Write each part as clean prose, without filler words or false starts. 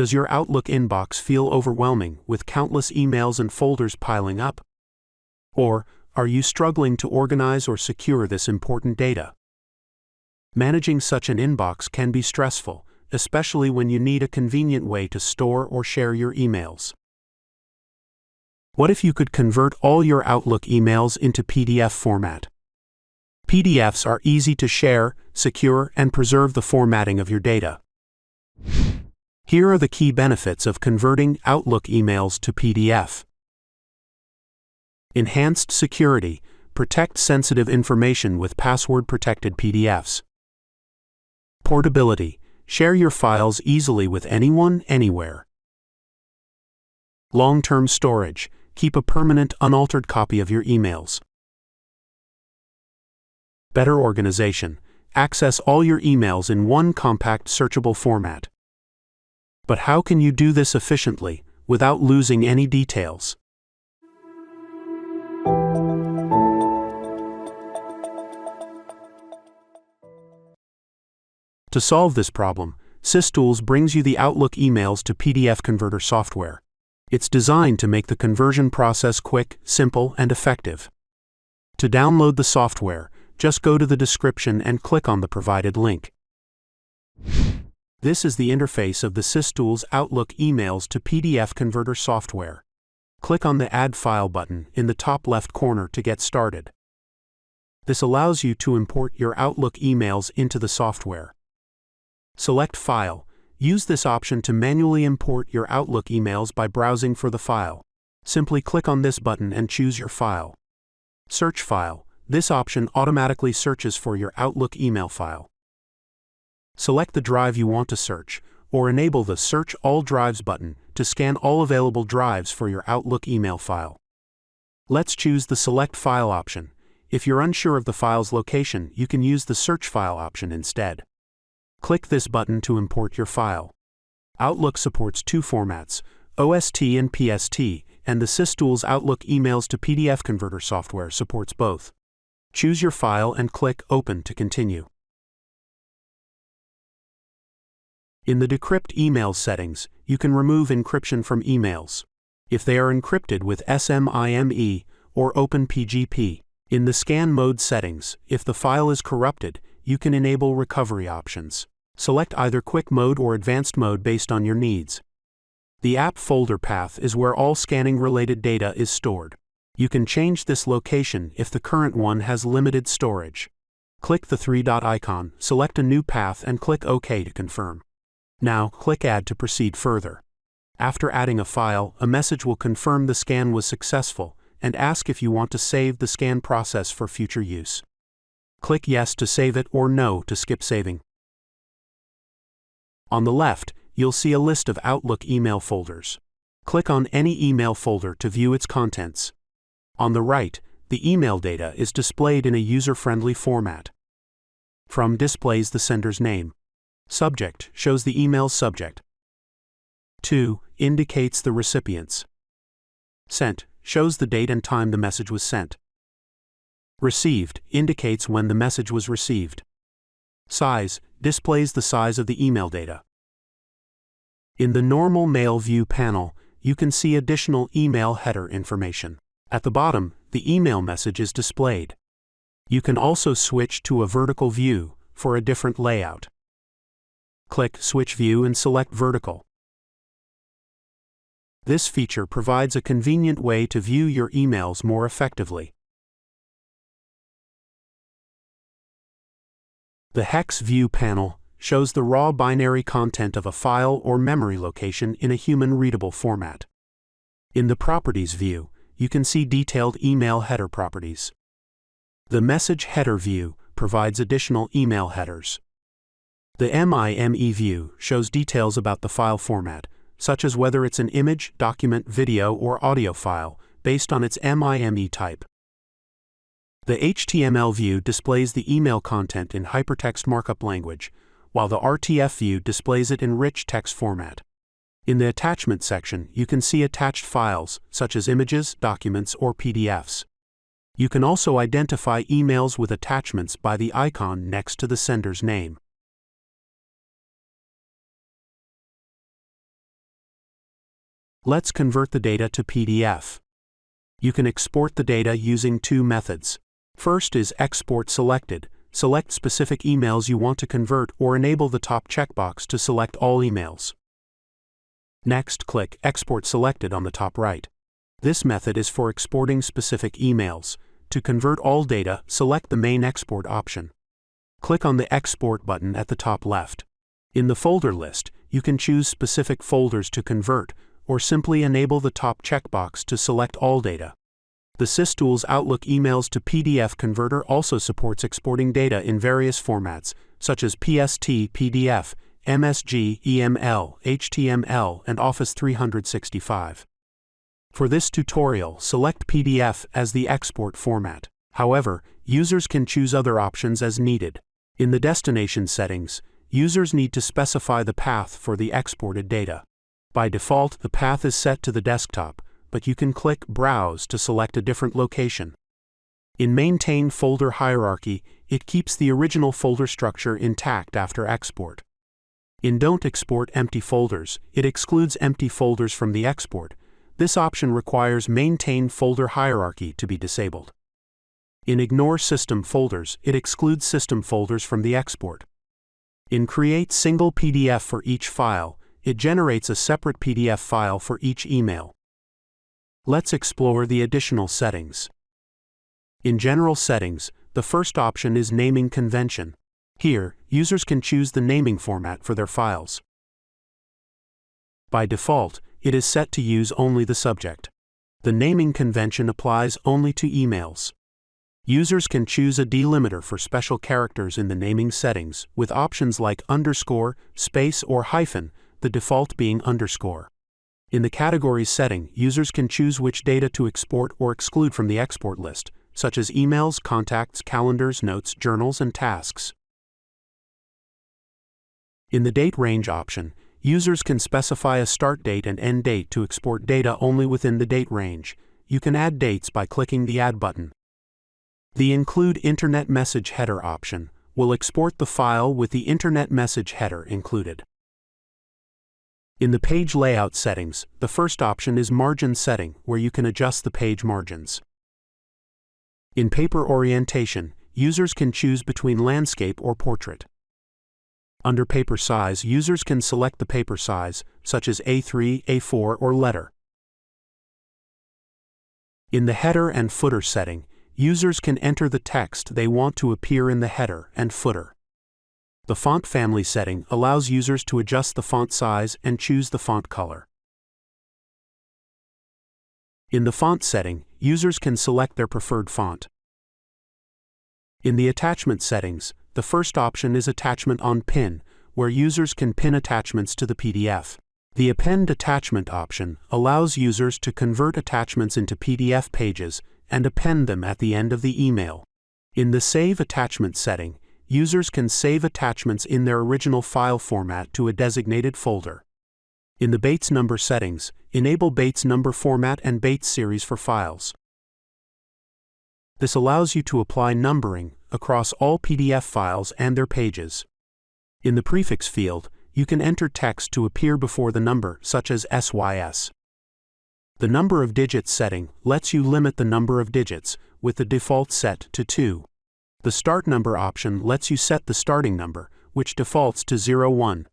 Does your Outlook inbox feel overwhelming with countless emails and folders piling up? Or are you struggling to organize or secure this important data? Managing such an inbox can be stressful, especially when you need a convenient way to store or share your emails. What if you could convert all your Outlook emails into PDF format? PDFs are easy to share, secure, and preserve the formatting of your data. Here are the key benefits of converting Outlook emails to PDF. Enhanced security. Protect sensitive information with password-protected PDFs. Portability. Share your files easily with anyone, anywhere. Long-term storage. Keep a permanent, unaltered copy of your emails. Better organization. Access all your emails in one compact, searchable format. But how can you do this efficiently, without losing any details? To solve this problem, SysTools brings you the Outlook emails to PDF converter software. It's designed to make the conversion process quick, simple, and effective. To download the software, just go to the description and click on the provided link. This is the interface of the SysTools Outlook emails to PDF converter software. Click on the Add File button in the top left corner to get started. This allows you to import your Outlook emails into the software. Select File. Use this option to manually import your Outlook emails by browsing for the file. Simply click on this button and choose your file. Search File. This option automatically searches for your Outlook email file. Select the drive you want to search, or enable the Search All Drives button to scan all available drives for your Outlook email file. Let's choose the Select File option. If you're unsure of the file's location, you can use the Search File option instead. Click this button to import your file. Outlook supports two formats, OST and PST, and the SysTools Outlook emails to PDF converter software supports both. Choose your file and click Open to continue. In the Decrypt Emails settings, you can remove encryption from emails, if they are encrypted with SMIME or OpenPGP. In the Scan Mode settings, if the file is corrupted, you can enable recovery options. Select either Quick Mode or Advanced Mode based on your needs. The App Folder path is where all scanning-related data is stored. You can change this location if the current one has limited storage. Click the three-dot icon, select a new path and click OK to confirm. Now, click Add to proceed further. After adding a file, a message will confirm the scan was successful and ask if you want to save the scan process for future use. Click Yes to save it or No to skip saving. On the left, you'll see a list of Outlook email folders. Click on any email folder to view its contents. On the right, the email data is displayed in a user-friendly format. From displays the sender's name. Subject shows the email's subject. To indicates the recipient's. Sent shows the date and time the message was sent. Received indicates when the message was received. Size displays the size of the email data. In the Normal Mail View panel, you can see additional email header information. At the bottom, the email message is displayed. You can also switch to a vertical view for a different layout. Click Switch View and select Vertical. This feature provides a convenient way to view your emails more effectively. The Hex View panel shows the raw binary content of a file or memory location in a human-readable format. In the Properties view, you can see detailed email header properties. The Message Header view provides additional email headers. The MIME view shows details about the file format, such as whether it's an image, document, video, or audio file, based on its MIME type. The HTML view displays the email content in hypertext markup language, while the RTF view displays it in rich text format. In the Attachment section, you can see attached files, such as images, documents, or PDFs. You can also identify emails with attachments by the icon next to the sender's name. Let's convert the data to PDF. You can export the data using two methods. First is Export Selected. Select specific emails you want to convert or enable the top checkbox to select all emails. Next, click Export Selected on the top right. This method is for exporting specific emails. To convert all data, select the main export option. Click on the Export button at the top left. In the folder list, you can choose specific folders to convert, or simply enable the top checkbox to select all data. The SysTools Outlook Emails to PDF Converter also supports exporting data in various formats, such as PST, PDF, MSG, EML, HTML, and Office 365. For this tutorial, select PDF as the export format. However, users can choose other options as needed. In the destination settings, users need to specify the path for the exported data. By default, the path is set to the desktop, but you can click Browse to select a different location. In Maintain Folder Hierarchy, it keeps the original folder structure intact after export. In Don't Export Empty Folders, it excludes empty folders from the export. This option requires Maintain Folder Hierarchy to be disabled. In Ignore System Folders, it excludes system folders from the export. In Create Single PDF for each file, it generates a separate PDF file for each email. Let's explore the additional settings. In General Settings, the first option is Naming Convention. Here, users can choose the naming format for their files. By default, it is set to use only the subject. The naming convention applies only to emails. Users can choose a delimiter for special characters in the naming settings, with options like underscore, space, or hyphen, the default being underscore. In the Categories setting, users can choose which data to export or exclude from the export list, such as emails, contacts, calendars, notes, journals, and tasks. In the Date Range option, users can specify a start date and end date to export data only within the date range. You can add dates by clicking the Add button. The Include Internet Message Header option will export the file with the Internet Message Header included. In the Page Layout settings, the first option is Margin Setting, where you can adjust the page margins. In Paper Orientation, users can choose between landscape or portrait. Under Paper Size, users can select the paper size, such as A3, A4, or letter. In the Header and Footer setting, users can enter the text they want to appear in the header and footer. The Font Family setting allows users to adjust the font size and choose the font color. In the Font setting, users can select their preferred font. In the Attachment settings, the first option is Attachment on Pin, where users can pin attachments to the PDF. The Append Attachment option allows users to convert attachments into PDF pages and append them at the end of the email. In the Save Attachment setting, users can save attachments in their original file format to a designated folder. In the Bates Number settings, enable Bates Number format and Bates series for files. This allows you to apply numbering across all PDF files and their pages. In the Prefix field, you can enter text to appear before the number, such as SYS. The Number of Digits setting lets you limit the number of digits, with the default set to 2. The Start Number option lets you set the starting number, which defaults to 01.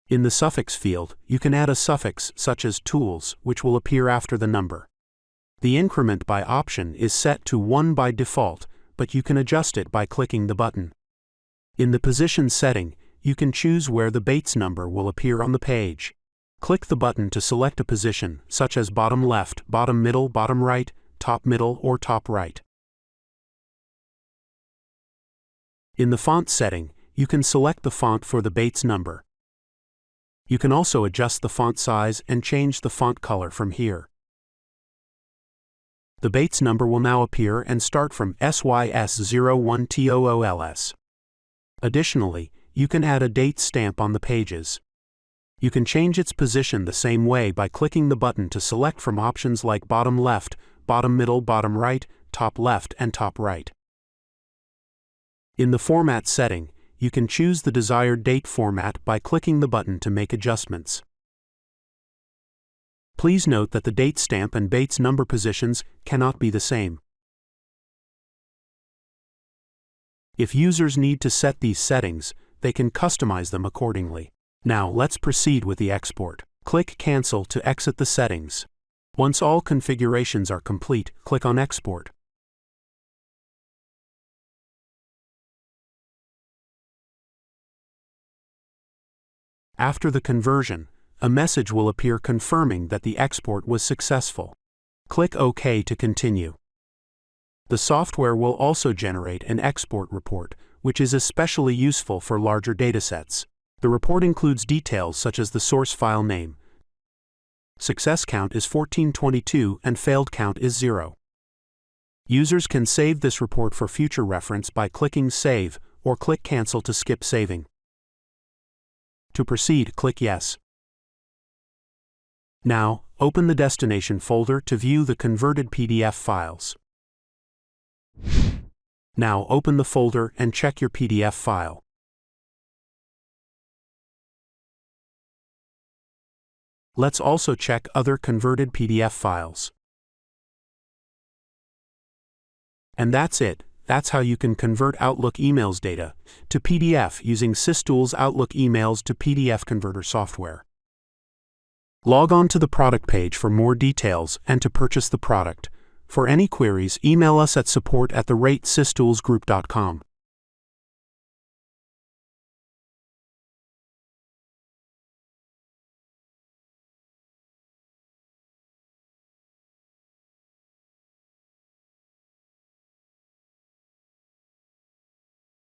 In the Suffix field, you can add a suffix such as tools, which will appear after the number. The Increment by option is set to 1 by default, but you can adjust it by clicking the button. In the Position setting, you can choose where the Bates number will appear on the page. Click the button to select a position, such as bottom left, bottom middle, bottom right, top middle, or top right. In the Font setting, you can select the font for the Bates number. You can also adjust the font size and change the font color from here. The Bates number will now appear and start from SYS01TOOLS. Additionally, you can add a date stamp on the pages. You can change its position the same way by clicking the button to select from options like bottom left, bottom middle, bottom right, top left, and top right. In the Format setting, you can choose the desired date format by clicking the button to make adjustments. Please note that the date stamp and Bates number positions cannot be the same. If users need to set these settings, they can customize them accordingly. Now let's proceed with the export. Click Cancel to exit the settings. Once all configurations are complete, click on Export. After the conversion, a message will appear confirming that the export was successful. Click OK to continue. The software will also generate an export report, which is especially useful for larger datasets. The report includes details such as the source file name. Success count is 1422 and failed count is 0. Users can save this report for future reference by clicking Save or click Cancel to skip saving. To proceed, click Yes. Now, open the destination folder to view the converted PDF files. Now open the folder and check your PDF file. Let's also check other converted PDF files. And that's it. That's how you can convert Outlook emails data to PDF using SysTools Outlook Emails to PDF Converter software. Log on to the product page for more details and to purchase the product. For any queries, email us at support@systoolsgroup.com.